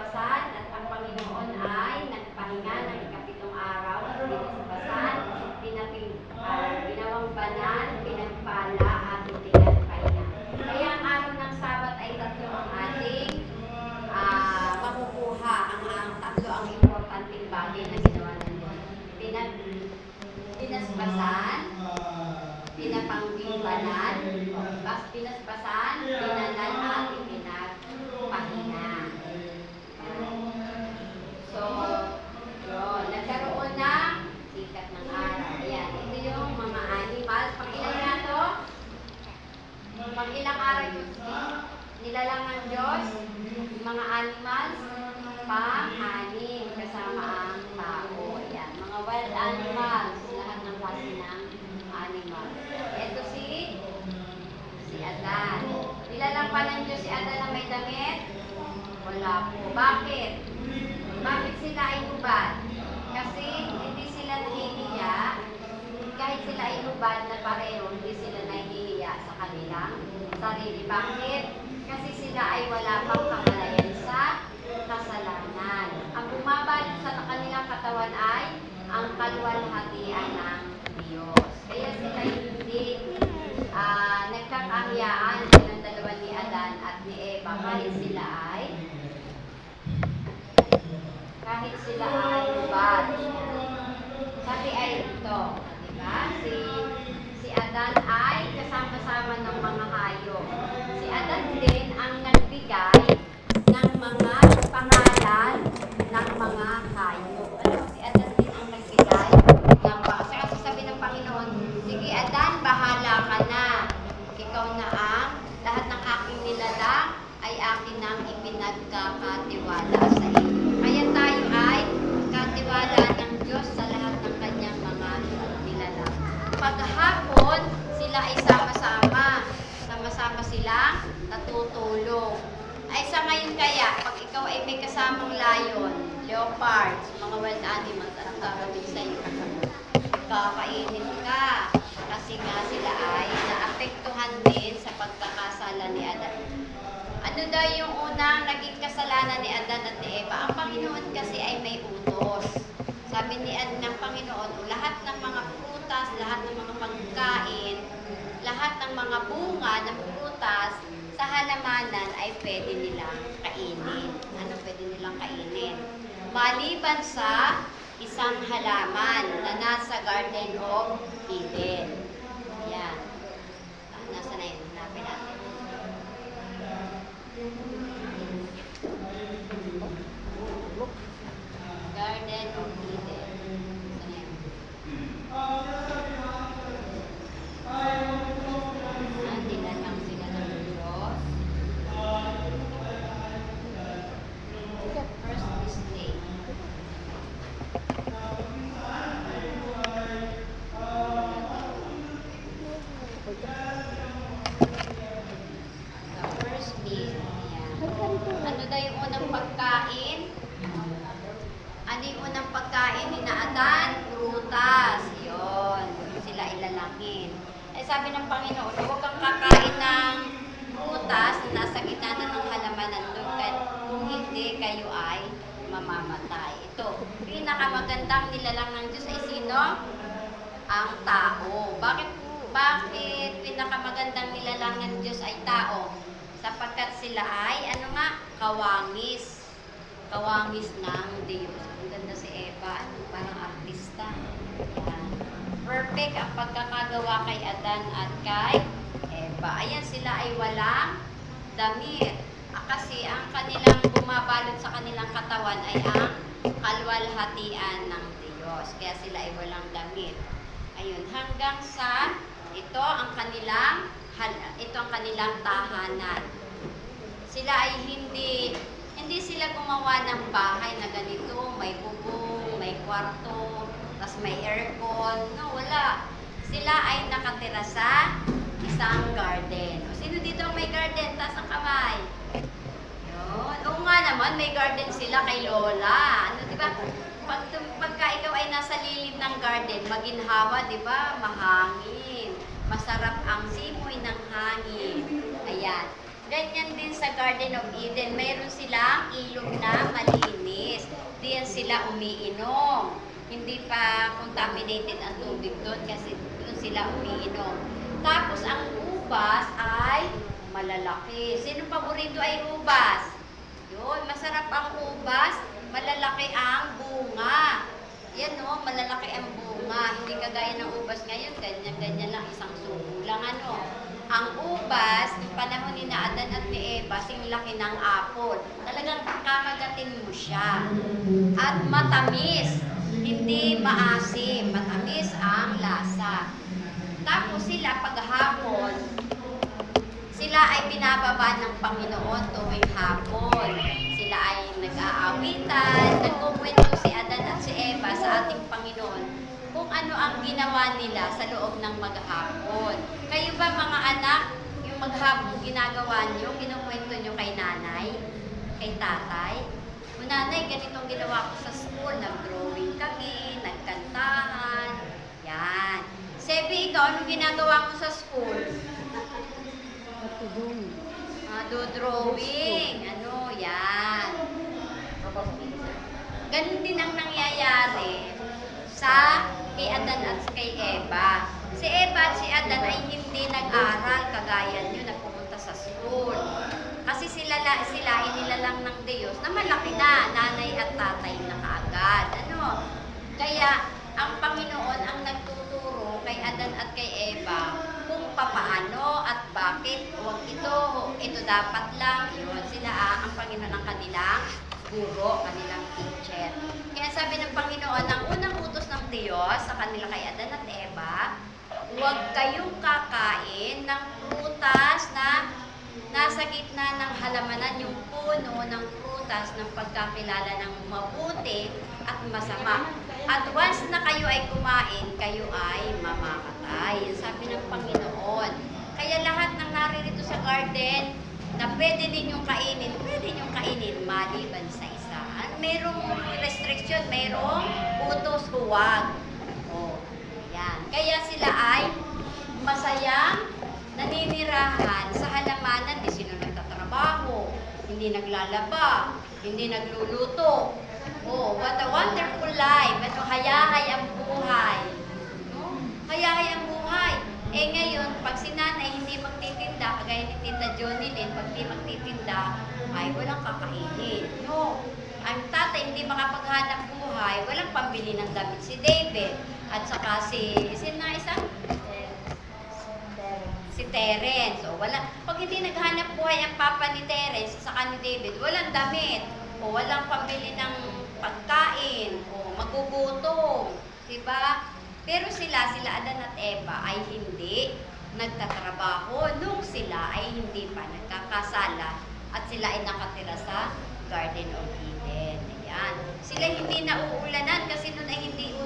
pinaspasan at ang Panginoon ay nagpahinga ng ikapitong araw at pinaspasan, ginawang banal, pinagpala at pinagpahinga. Kaya ang araw ng Sabat ay tatlo ang ating makukuha. Ang tatlo ang importanteng bagay na ginawa ng Diyos. Pinaspasan, pinapangbibanan, pinaspasan, pinanan at pinagpahinga. So, yun. Nagkaroon ng sikat ng araw. Ayan. Ito yung mga animals. Pang ilang nga to? Pang ilang araw yung nilalang ng Diyos? Mga animals? Pang-anim. Kasama ang tao. Ayan. Mga wild animals. Lahat ng klase ng animals. Ito si Adan. Nilalang pa ng Diyos si Adan na may damit? Wala po. Bakit? Bakit sila ay hubad? Kasi hindi sila nahihiya. Kahit sila ay hubad na pareho, hindi sila nahihiya sa kanilang sarili. Bakit? Kasi sila ay wala pang kamalayan sa kasalanan. Ang bumabalot sa kanilang katawan ay ang kaluwalhatian ng Diyos. Kaya sila hindi nagkakahyaan silang dalawa ni Adan at ni Eva kahit sila ay hubad. Sabi ay ito, diba? Si Adan ay kasama-sama ng mga hayop. Si Adan din ang nagbigay ng mga pangalan ng mga hayop. Ano? Si Adan din ang nagbigay ng pangalan. Kasi sabi ng Panginoon, sige Adan, bahala ka na. Ikaw na ang lahat ng aking nilalang ay akin nang ipinagkakatiwala sa iyo. Kaya tayo ay katiwala ng Diyos sa lahat ng kanyang mga nilalang. Paghapon, sila ay sama-sama silang natutulog. Ay sa ngayon kaya, pag ikaw ay may kasamang lion, leopards, mga wild animals, anong gagawin sa iyo? Kakainin ka. Kasi nga sila ay naapektuhan din sa pagkakasala ni Adan. Ano daw yung unang naging kasalanan ni Adan at ni Eva? Ang Panginoon kasi ay may utos. Sabi ng Panginoon, lahat ng mga prutas, lahat ng mga pagkain, lahat ng mga bunga ng prutas sa halamanan ay pwede nilang kainin. Ano pwede nilang kainin? Maliban sa isang halaman na nasa Garden of Eden. Yan. Nasa na yun? Hanapin natin. Garden of Eden. Tinalang sila ng Diyos. First mistake. The first meal. Ano daw yung unang pagkain? Ano yung unang pagkain ni Adan? Prutas. Yun. Sila ilalangin. Eh sabi ng Panginoon, huwag kang kakain ng prutas na nasa gitna na ng halamanan doon. Kung hindi, kayo ay mamamatay. Ito, pinakamagandang nilalang ng Diyos ay sino? Ang tao. Bakit pinakamagandang nilalang ng Diyos ay tao? Sapagkat sila ay, kawangis. Kawangis ng Diyos. Ang ganda si Eva, parang artista. Yan. Perfect ang pagkakagawa kay Adan at kay Eva. Ayan, sila ay walang damit. Kasi ang kanilang bumabalot sa kanilang katawan ay ang kaluwalhatian ng Diyos. Kaya sila ay walang damit. Ayun, hanggang sa ito ang kanilang tahanan. Sila ay hindi sila gumawa ng bahay na ganito, may bubong, may kwarto, tas may aircon. No, wala. Sila ay nakatira sa isang garden. O, sino dito ang may garden? Taas ang kamay. Yun. Oo nga naman, may garden sila kay Lola. Ano, diba? Pagka ikaw ay nasa lilim ng garden, maginhawa, diba? Mahangin. Masarap ang simoy ng hangin. Ayan. Ganyan din sa Garden of Eden. Mayroon silang ilog na sila umiinom. Hindi pa contaminated ang tubig doon kasi doon sila umiinom. Tapos ang ubas ay malalaki. Sino paborito ay ubas? Yun, masarap ang ubas, malalaki ang bunga. Yan o, malalaki ang bunga. Hindi kagaya ng ubas ngayon, ganyan-ganyan lang, isang subo lang ano. Ang ubas, ng panahon ni Adan at ni Eva, sing laki ng apple. Talagang kakagatin mo siya. At matamis, hindi maasim, matamis ang lasa. Tapos sila paghapon, sila ay binababa ng Panginoon tuwing hapon. Sila ay nag-aawitan, nagkukwento si Adan at si Eva sa ating Panginoon kung ano ang ginawa nila sa loob ng maghapon. Kayo ba mga anak, yung maghapon ginagawa niyo, kinukwento niyo kay nanay, kay tatay? O nanay, ganitong ginawa ko sa school, nag-drawing kami, nagkantahan, yan. Sebi, ikaw, anong ginagawa mo sa school? Do-drawing. Ano, yan. Ganun din ang nangyayari sa kay Adan at kay Eva. Si Eva at si Adan ay hindi nag-aral kagaya nyo, nagpupunta sa school. Kasi sila inilalang ng Diyos na malaki na, nanay at tatay na kaagad. Ano? Kaya, ang Panginoon ang nagtuturo kay Adan at kay Eva kung papaano at bakit, huwag ito dapat lang, yun. Sila ang Panginoon ang kanilang guro, kanilang teacher. Kaya sabi ng Panginoon, ang unang utos ng Diyos sa kanila kay Adan at Eva, huwag kayong kakain ng prutas na nasa gitna ng halamanan, yung puno ng prutas ng pagkakilala ng mabuti at masama. At once na kayo ay kumain, kayo ay mamamatay. Yan sabi ng Panginoon. Kaya lahat ng naririto sa garden na pwede ninyong kainin, maliban sa isa. Mayroong restriction, mayroong utos, huwag. O, yan. Kaya sila ay masayang naninirahan sa halamanan. Di sila nagtatrabaho, hindi naglalaba, hindi nagluluto. Oh, what a wonderful life. Ano, hayahay ang buhay. No? Hayahay ang buhay. Eh ngayon, pag si nanay hindi magtitinda, kagaya ni Tita Jonilyn, pag di magtitinda, ay walang kakainin. No. Ang tatay hindi makapaghanap buhay, walang pambili ng damit si David. At saka sino na isa? Si Terence. O, pag hindi naghanap buhay ang papa ni Terence, saka ni David, walang damit. O walang pambili ng pagkain. O magugutom. Diba? Pero sila Adan at Eva ay hindi nagtatrabaho nung sila ay hindi pa nagkakasala at sila ay nakatira sa Garden of Eden. Ayan. Sila hindi nauulan